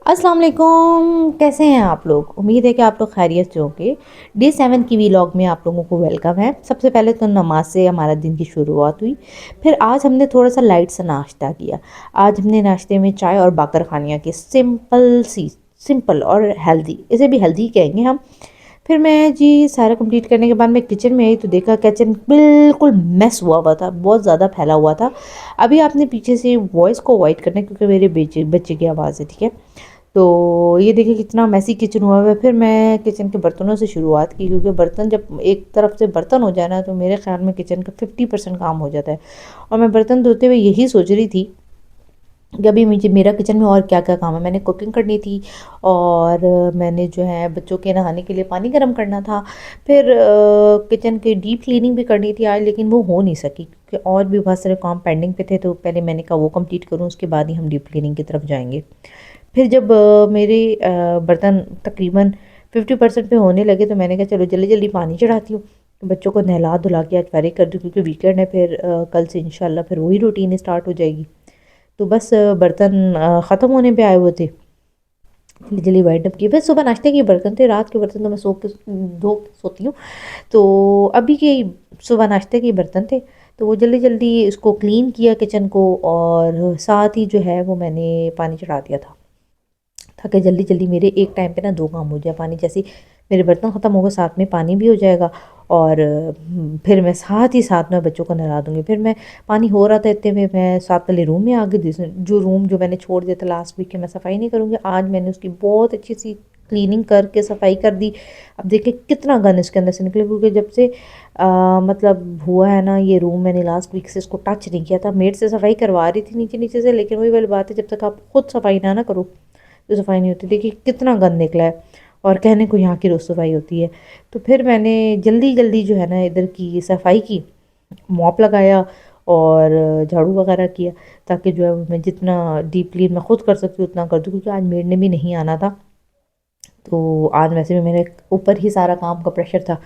अस्सलाम वालेकुम। कैसे हैं आप लोग? उम्मीद है कि आप लोग खैरियत से होंगे। डे 7 की व्लॉग में आप लोगों को वेलकम है। सबसे पहले तो नमाज से हमारा दिन की शुरुआत हुई। फिर आज हमने थोड़ा सा लाइट सा नाश्ता किया। आज हमने नाश्ते में चाय और बाकर खानिया की सिंपल और हेल्दी, इसे भी हेल्दी कहेंगे हम। फिर मैं जी सारा कंप्लीट करने के बाद मैं किचन में आई तो देखा किचन बिल्कुल मेस हुआ हुआ था, बहुत ज़्यादा फैला हुआ था। अभी आपने पीछे से वॉइस को अवॉइड करना है क्योंकि मेरे बच्चे बच्चे की आवाज़ है, ठीक है। तो ये देखिए कितना मैसी किचन हुआ है। फिर मैं किचन के बर्तनों से शुरुआत की क्योंकि बर्तन जब एक तरफ से बर्तन हो जाए ना तो मेरे ख्याल में किचन का 50% काम हो जाता है। और मैं बर्तन धोते हुए यही सोच रही थी कि अभी मुझे मेरा किचन में और क्या क्या काम है। मैंने कुकिंग करनी थी और मैंने जो है बच्चों के नहाने के लिए पानी गर्म करना था। फिर किचन की डीप क्लीनिंग भी करनी थी आज, लेकिन वो हो नहीं सकी क्योंकि और भी बहुत सारे काम पेंडिंग पे थे। तो पहले मैंने कहा वो कंप्लीट करूँ, उसके बाद ही हम डीप क्लीनिंग की तरफ जाएंगे। फिर जब मेरे बर्तन तकरीबन 50% पे होने लगे तो मैंने कहा चलो जल्दी जल्दी पानी चढ़ाती हूँ, तो बच्चों को नहला धुला के आज फारिग कर दूँ क्योंकि वीकेंड है। फिर कल से इंशाल्लाह फिर वही रूटीन स्टार्ट हो जाएगी। तो बस बर्तन ख़त्म होने पे आए हुए थे, जल्दी जल्दी वाइंड अप किए। फिर सुबह नाश्ते के बर्तन थे, रात के बर्तन तो मैं धो के सोती हूँ। तो अभी के सुबह नाश्ते के बर्तन थे, तो वो जल्दी जल्दी इसको क्लीन किया किचन को, और साथ ही जो है वो मैंने पानी चढ़ा दिया था ताकि जल्दी जल्दी मेरे एक टाइम पे ना दो काम हो जाए। पानी जैसे ही मेरे बर्तन ख़त्म होगा साथ में पानी भी हो जाएगा, और फिर मैं साथ ही साथ में बच्चों को नहला दूँगी। फिर मैं पानी हो रहा था इतने में मैं साथ वाले रूम में आ गई। जो रूम जो मैंने छोड़ दिया था लास्ट वीक के, मैं सफाई नहीं करूँगी, आज मैंने उसकी बहुत अच्छी सी क्लीनिंग करके सफाई कर दी। अब देखिए कितना गंद इसके अंदर से निकले क्योंकि जब से मतलब हुआ है ना ये रूम, मैंने लास्ट वीक से इसको टच नहीं किया था। मेड से सफाई करवा रही थी नीचे नीचे से, लेकिन वही वाली बात है, जब तक आप खुद सफाई ना करो तो सफाई नहीं होती। देखिए कितना गंद निकला है, और कहने को यहाँ की रोज़ सफाई होती है। तो फिर मैंने जल्दी जल्दी जो है ना इधर की सफाई की, मॉप लगाया और झाड़ू वगैरह किया, ताकि जो है मैं जितना डीप क्लीन मैं खुद कर सकती हूँ उतना कर दूँ क्योंकि आज मेड ने भी नहीं आना था। तो आज वैसे भी मेरे ऊपर ही सारा काम का प्रेशर था,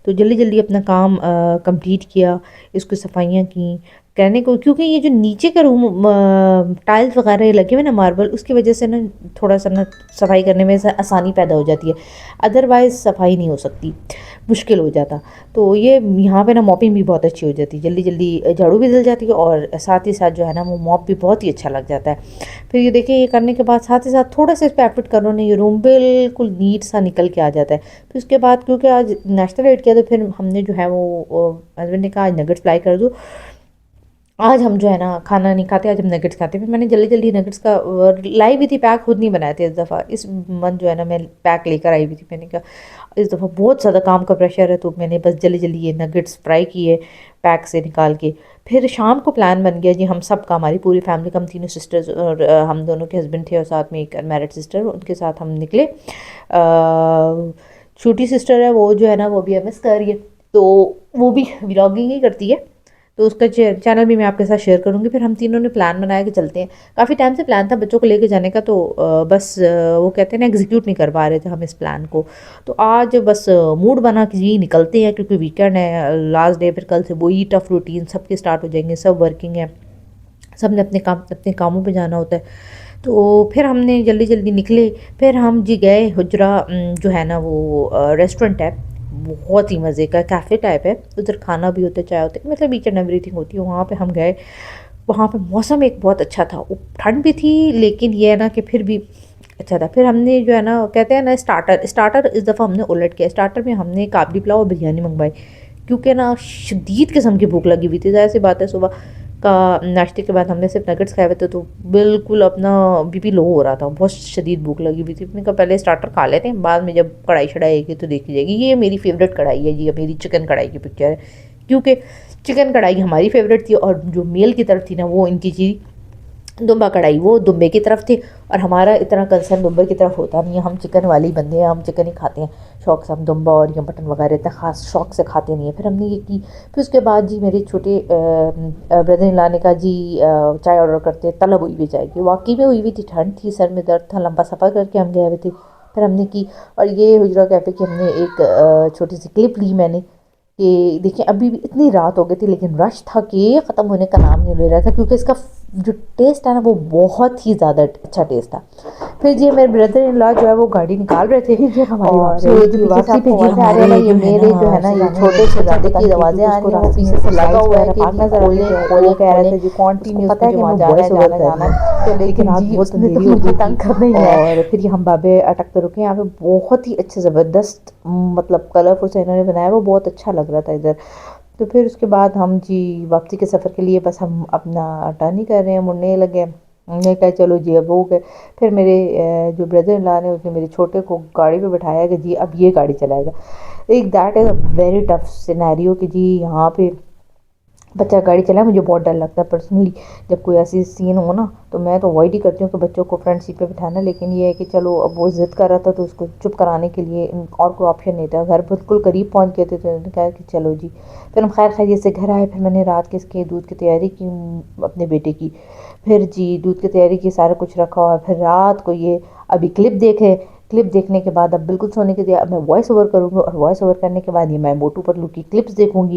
तो जल्दी जल्दी अपना काम कंप्लीट किया। इसको सफाइयाँ की कहने को, क्योंकि ये जो नीचे का रूम टाइल्स वगैरह लगे हुए ना मार्बल, उसकी वजह से ना थोड़ा सा ना सफाई करने में आसानी पैदा हो जाती है। अदरवाइज़ सफाई नहीं हो सकती, मुश्किल हो जाता। तो ये यहाँ पे ना मॉपिंग भी बहुत अच्छी हो जाती है, जल्दी जल्दी झाड़ू भी जल जाती है और साथ ही साथ जो है ना वो मॉप भी बहुत ही अच्छा लग जाता है। फिर ये देखिए ये करने के बाद साथ ही साथ थोड़ा सा इस पर एफर्ट करो ना, ये रूम बिल्कुल नीट सा निकल के आ जाता है। फिर उसके बाद क्योंकि आज नाश्ता लेट किया तो फिर हमने जो है वो हस्बैंड ने कहा आज नगेट्स फ्राई कर दो। आज हम जो है ना खाना नहीं खाते, आज हम नगेट्स खाते। फिर मैंने जल्दी जल्दी नगेट्स का लाई भी थी पैक, खुद नहीं बनाए थे इस दफ़ा। इस मंथ जो है ना मैं पैक लेकर आई हुई थी। मैंने कहा इस दफ़ा बहुत ज़्यादा काम का प्रेशर है, तो मैंने बस जल्दी जल्दी ये नगेट्स फ्राई किए पैक से निकाल के। फिर शाम को प्लान बन गया जी हम सब का, हमारी पूरी फैमिली का, हम तीनों सिस्टर्स और हम दोनों के हस्बैंड थे और साथ में एक अनमैरिड सिस्टर, उनके साथ हम निकले। छोटी सिस्टर है वो जो है ना वो भी मिस कर रही है, तो वो भी व्लॉगिंग ही करती है, तो उसका चैनल भी मैं आपके साथ शेयर करूँगी। फिर हम तीनों ने प्लान बनाया कि चलते हैं। काफ़ी टाइम से प्लान था बच्चों को लेके जाने का, तो बस वो कहते हैं ना एग्जीक्यूट नहीं कर पा रहे थे हम इस प्लान को। तो आज बस मूड बना कि जी निकलते हैं क्योंकि वीकेंड है, लास्ट डे। फिर कल से वही टफ रूटीन सबके स्टार्ट हो जाएंगे, सब वर्किंग है, सब ने अपने कामों पे जाना होता है। तो फिर हमने जल्दी जल्दी निकले। फिर हम जी गए हुजरा, जो है ना वो रेस्टोरेंट है, बहुत ही मज़े का कैफ़े टाइप है, उधर खाना भी होता है, चाय होती है, मतलब ईच एंड एवरीथिंग होती है। वहाँ पे हम गए, वहाँ पे मौसम एक बहुत अच्छा था, ठंड भी थी लेकिन ये है ना कि फिर भी अच्छा था। फिर हमने जो है ना कहते हैं ना स्टार्टर इस दफ़ा हमने उलट किया। स्टार्टर में हमने काबली पुलाव और बिरयानी मंगवाई क्योंकि ना शदीद किस्म की भूख लगी हुई थी। ज़ाहिर सी बात है सुबह का नाश्ते के बाद हमने सिर्फ नगेट्स खाए हुए थे, तो बिल्कुल अपना बीपी लो हो रहा था, बहुत शदीद भूख लगी हुई थी। मैंने कहा पहले स्टार्टर खा लेते हैं, बाद में जब कढ़ाई शढ़ाई आएगी तो देखी जाएगी। ये मेरी फेवरेट कढ़ाई है जी, मेरी चिकन कढ़ाई की पिक्चर है, क्योंकि चिकन कढ़ाई हमारी फेवरेट थी और जो मेल की तरफ थी ना वो इनकी थी दुम्बा कढ़ाई, वो दुम्बे की तरफ थे। और हमारा इतना कंसर्न दुम्बे की तरफ होता नहीं है, हम चिकन वाले बंदे हैं, हम चिकन ही खाते हैं शौक से। हम दुम्बा और या मटन वगैरह इतना खास शौक से खाते नहीं है। फिर हमने ये की। फिर उसके बाद जी मेरे छोटे ब्रदर इन लॉ ने कहा जी चाय ऑर्डर करते हैं। तलब हुई हुई चाय की, वाकई में हुई हुई थी, ठंड थी, सर में दर्द था, लंबा सफ़र करके हम गए हुए थे। फिर हमने की, और ये हुजरा कैफ़े की हमने एक छोटी सी क्लिप ली मैंने कि देखिए अभी भी इतनी रात हो गई थी लेकिन रश था कि ख़त्म होने का नाम नहीं ले रहा था, क्योंकि इसका जो टेस्ट है ना वो बहुत ही ज़्यादा अच्छा टेस्ट था। फिर जी मेरे ब्रदर इन लॉ जो है वो गाड़ी निकाल रहे थे फिर जब हमारी और वापसी ये हुई जो थी पीछे से वापसी पे आपको जी आवाज़ें आ रही है ना, हमारे ये मेरे जो है ना ये शहजाने ने छोटे बच्चा शहजादे पता की किए आवाज़ें क्योंकि आ उसको रही हैं। वो रास्ते में पीछे से लगा स्लाइड्स हुआ है वगैरह कि जी पार्क नजर आ रहे खोलें थे और खोलें वो कह रहा खोलें। था जी उसको कॉन्टिन्यूस पता है मुझे कि वहाँ मैं जाना वॉइस है ओवर जाना है कर जाना रही हूँ, है। तो लेकिन लेकिन रात जी बहुत उसने अंधेरी तो हो मुझे गई थी तंग करना ही है। और फिर हम बाबे अटकते रुके। यहाँ पे बहुत ही अच्छे ज़बरदस्त मतलब कलरफुल से इन्होंने बनाया, वो बहुत अच्छा लग रहा था इधर। तो फिर उसके बाद हम जी वापसी के सफ़र के लिए बस हम अपना टर्न ही कर रहे हैं, मुड़ने लगे। हमने कहा चलो जी अब हो गए। फिर मेरे जो ब्रदर इन लॉ ने उसने मेरे छोटे को गाड़ी पे बिठाया कि जी अब ये गाड़ी चलाएगा। एक that is a very tough scenario कि जी यहाँ पे बच्चा गाड़ी चलाए। मुझे बहुत डर लगता है पर्सनली जब कोई ऐसी सीन हो ना, तो मैं तो अवॉइड ही करती हूँ कि बच्चों को फ्रंट सीट पे बिठाना। लेकिन ये है कि चलो अब वो ज़िद कर रहा था तो उसको चुप कराने के लिए और कोई ऑप्शन नहीं था। घर बिल्कुल करीब पहुँच गए थे तो मैंने कहा कि चलो जी। फिर हम खैर खैरियत से घर आए। फिर मैंने रात के इसके दूध की तैयारी की अपने बेटे की। फिर जी दूध की तैयारी की, सारा कुछ रखा और फिर रात को ये अभी क्लिप देखे। क्लिप देखने के बाद अब बिल्कुल सोने के दिया। अब मैं वॉइस ओवर करूँगी और वॉइस ओवर करने के बाद ये मैं मोटू पतलू की क्लिप्स देखूँगी।